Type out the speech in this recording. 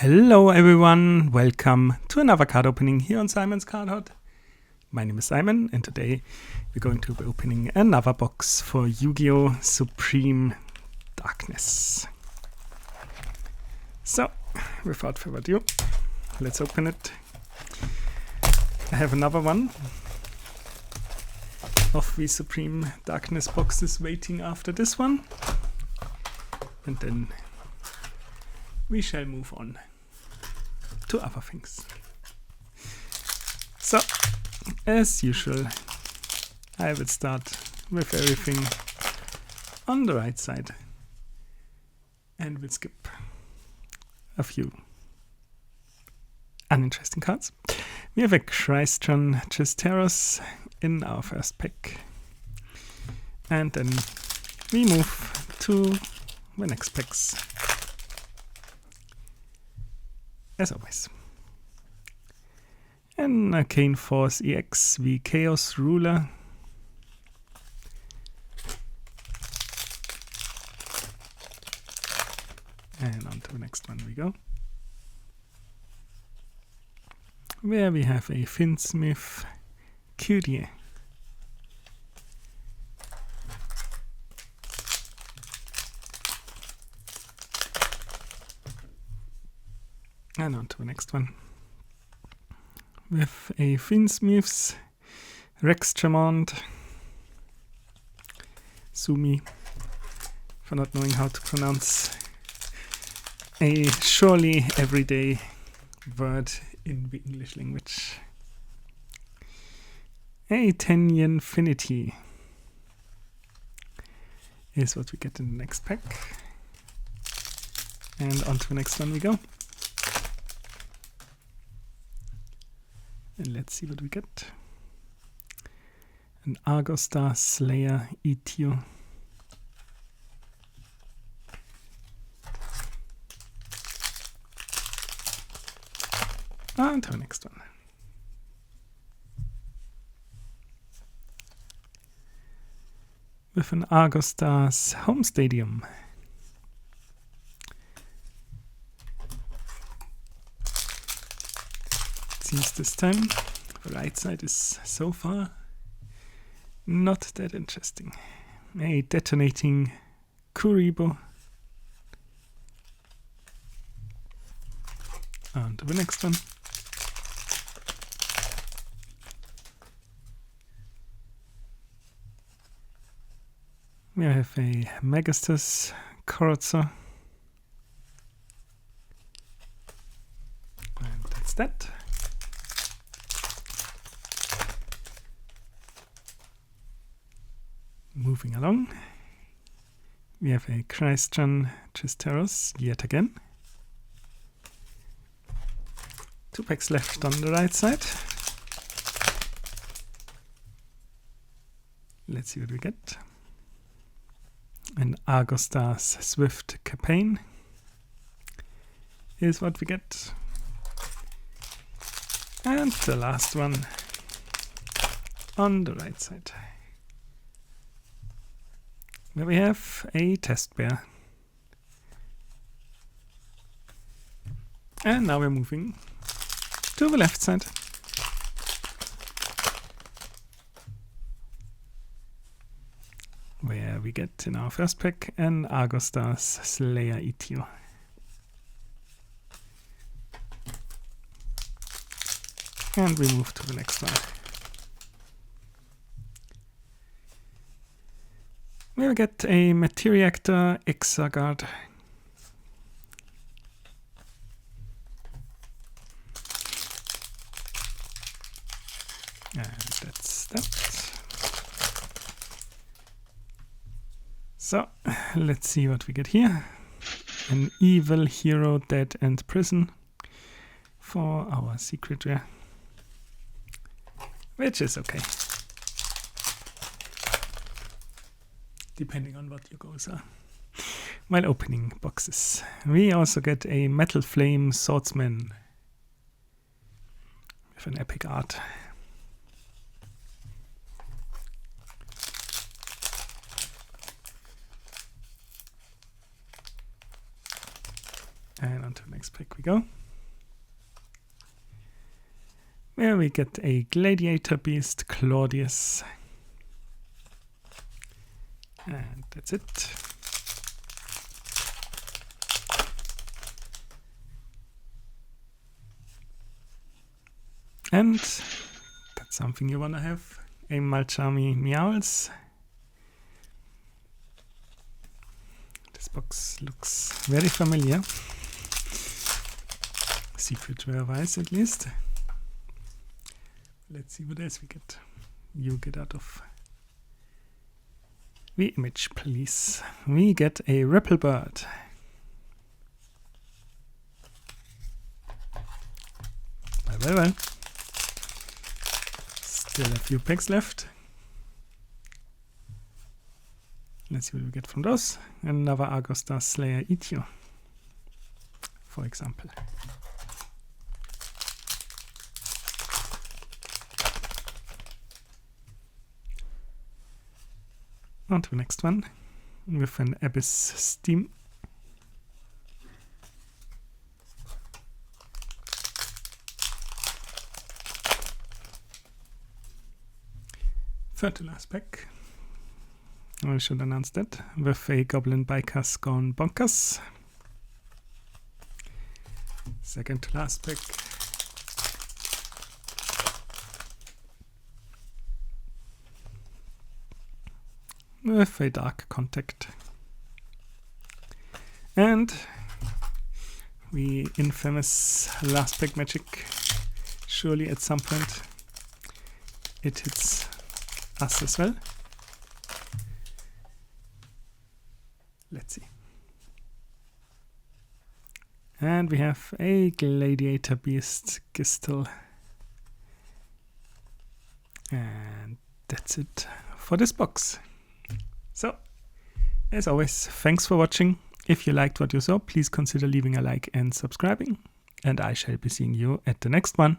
Hello everyone, welcome to another card opening here on Simon's Card Hut. My name is Simon and today we're going to be opening another box for YuGiOh Supreme Darkness. So, without further ado, let's open it. I have another one of the Supreme Darkness boxes waiting after this one. And then we shall move on to other things. So, as usual, I will start with everything on the right side and will skip a few uninteresting cards. We have a Crystron Chisteros in our first pack, and then we move to the next packs. As always, an Arcane Force EX, the Chaos Ruler. And on to the next one we go. Where we have a Finsmith Curie. And on to the next one. With a Finsmith's Rex Tremont. Sumi, for not knowing how to pronounce a surely everyday word in the English language. A Tenyenfinity is what we get in the next pack. And on to the next one we go. And let's see what we get. An Argostar Slayer Etio. On to the next one. With an Argostar's Home Stadium. Seems this time the right side is so far not that interesting. A Detonating Kuribo. On to the next one. We have a Magistus Korotzer. And that's that. Moving along, we have a Crystron Chisteros yet again. 2 packs left on the right side. Let's see what we get. An Argostar's Swift Campaign is what we get. And the last one on the right side. Where we have a Test Bear. And now we're moving to the left side. Where we get in our first pack an Argostar's Slayer Etio. And we move to the next one. We'll get a Materiactor Exagard. And that's that. So, let's see what we get here. An Evil Hero Dead and Prison for our secret rare. Which is okay, depending on what your goals are while opening boxes. We also get a Metal Flame Swordsman with an epic art. And on to the next pack we go. Where we get a Gladiator Beast, Claudius. And that's it. And that's something you want to have. A Malchami Meowls. This box looks very familiar. Secret Rare wise at least. Let's see what else we get. You get out of the image, please. We get a Ripple Bird. Well. Still a few packs left. Let's see what we get from those. Another Argostar Slayer YuGiOh, for example. On to the next one with an Abyss Steam. Third to last pack. I should announce that with a Goblin Bikers Gone Bonkers. Second to last pack. With a Dark Contact. And we infamous last pack magic. Surely at some point it hits us as well. Let's see. And we have a Gladiator Beast Gistel. And that's it for this box. So, as always, thanks for watching. If you liked what you saw, please consider leaving a like and subscribing. And I shall be seeing you at the next one.